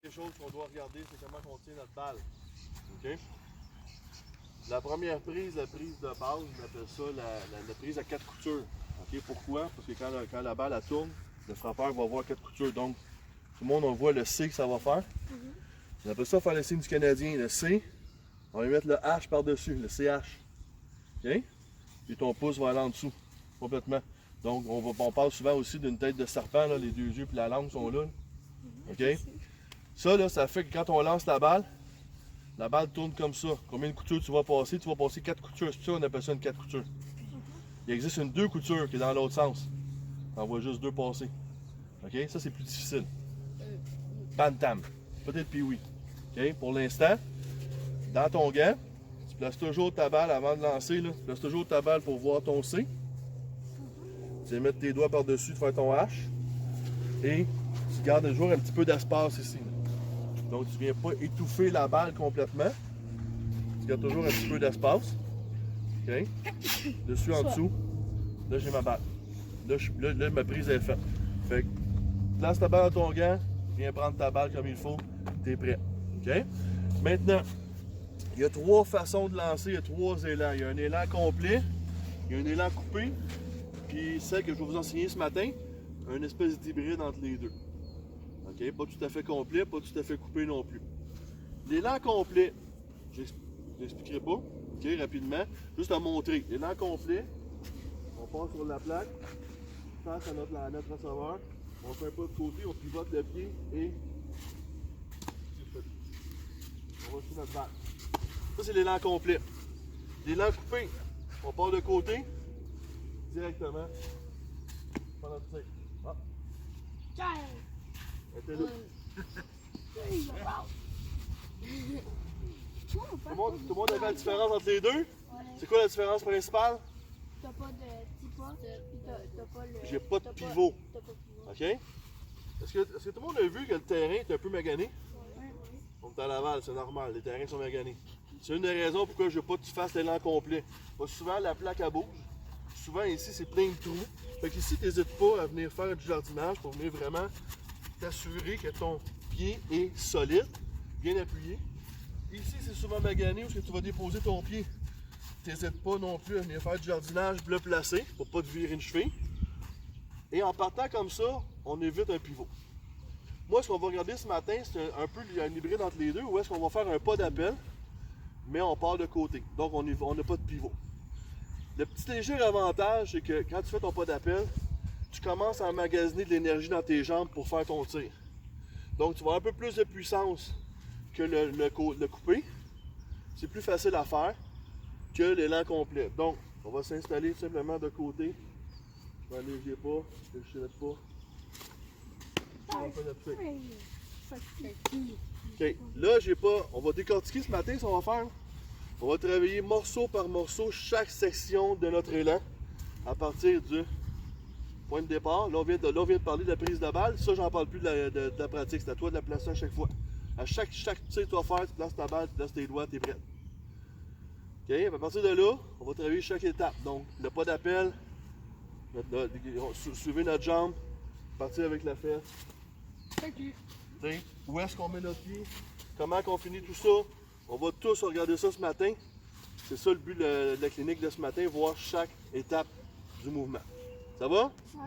Quelque chose qu'on doit regarder, c'est comment on tient notre balle. OK? La première prise, la prise de base, on appelle ça la prise à 4 coutures. OK? Pourquoi? Parce que quand la balle elle tourne, le frappeur va voir 4 coutures. Donc, tout le monde, on voit le C que ça va faire. On appelle ça faire le signe du Canadien. Le C, on va mettre le H par-dessus, le CH. OK? Puis ton pouce va aller en dessous, complètement. Donc, on parle souvent aussi d'une tête de serpent, là, les deux yeux et la langue sont là. OK? Ça, là, ça fait que quand on lance la balle tourne comme ça. Combien de coutures tu vas passer? Tu vas passer 4 coutures. C'est ça qu'on appelle ça une 4 coutures. Il existe une 2 coutures qui est dans l'autre sens. On voit juste 2 passer. OK? Ça, c'est plus difficile. Bantam. Peut-être puis oui. OK? Pour l'instant, dans ton gant, tu places toujours ta balle avant de lancer. Là. Tu places toujours ta balle pour voir ton C. Tu vas mettre tes doigts par-dessus de faire ton H. Et tu gardes toujours un petit peu d'espace ici. Là. Donc, tu ne viens pas étouffer la balle complètement. Tu gardes toujours un petit peu d'espace. OK? Dessus, en dessous. Là, j'ai ma balle. Là, ma prise est faite. Fait que, place ta balle dans ton gant. Viens prendre ta balle comme il faut. Tu es prêt. OK? Maintenant, il y a 3 façons de lancer. Il y a 3 élans. Il y a un élan complet. Il y a un élan coupé. Puis, celle que je vais vous enseigner ce matin, une espèce d'hybride entre les deux. OK? Pas tout à fait complet, pas tout à fait coupé non plus. L'élan complet, je n'expliquerai pas, OK, rapidement. Juste à montrer. L'élan complet, on part sur la plaque, face à notre receveur, on fait un pas de côté, on pivote le pied et on va sur notre balle. Ça, c'est l'élan complet. L'élan coupé, on part de côté, directement, par notre tir. Ah. Elle était là. Tout le monde avait la différence entre les deux? Ouais. C'est quoi la différence principale? T'as pas de petit pas, puis t'as pas le. J'ai pas de pivot. T'as pas de pivot. OK? Est-ce que tout le monde a vu que le terrain est un peu magané? Ouais. On est à Laval, c'est normal, les terrains sont maganés. C'est une des raisons pourquoi je veux pas que tu fasses l'élan complet. Parce que souvent, la plaque elle bouge. Souvent, ici, c'est plein de trous. Fait qu'ici, tu n'hésites pas à venir faire du jardinage pour venir vraiment t'assurer que ton pied est solide, bien appuyé. Ici, c'est souvent magané où tu vas déposer ton pied. Tu n'hésites pas non plus à venir faire du jardinage, le placer pour ne pas te virer une cheville. Et en partant comme ça, on évite un pivot. Moi, ce qu'on va regarder ce matin, c'est un peu un hybride entre les deux, où est-ce qu'on va faire un pas d'appel, mais on part de côté. Donc, on n'a pas de pivot. Le petit léger avantage, c'est que quand tu fais ton pas d'appel, tu commences à emmagasiner de l'énergie dans tes jambes pour faire ton tir. Donc, tu vas avoir un peu plus de puissance que le coupé. C'est plus facile à faire que l'élan complet. Donc, on va s'installer simplement de côté. Je vais aller, pas, je ne chirette pas. OK, là, j'ai pas. On va décortiquer ce matin, ce qu'on va faire. On va travailler morceau par morceau chaque section de notre élan à partir du point de départ. Là, on vient de parler de la prise de balle. Ça, j'en parle plus de la pratique. C'est à toi de la placer à chaque fois. À chaque tir que tu vas faire, tu places ta balle, tu places tes doigts, tu es prêt. OK, à partir de là, on va travailler chaque étape. Donc, le pas d'appel, suivez notre jambe, partir avec la fesse. Où est-ce qu'on met notre pied? Comment qu'on finit tout ça? On va tous regarder ça ce matin. C'est ça le but de la clinique de ce matin, voir chaque étape du mouvement. Ça va? Ouais.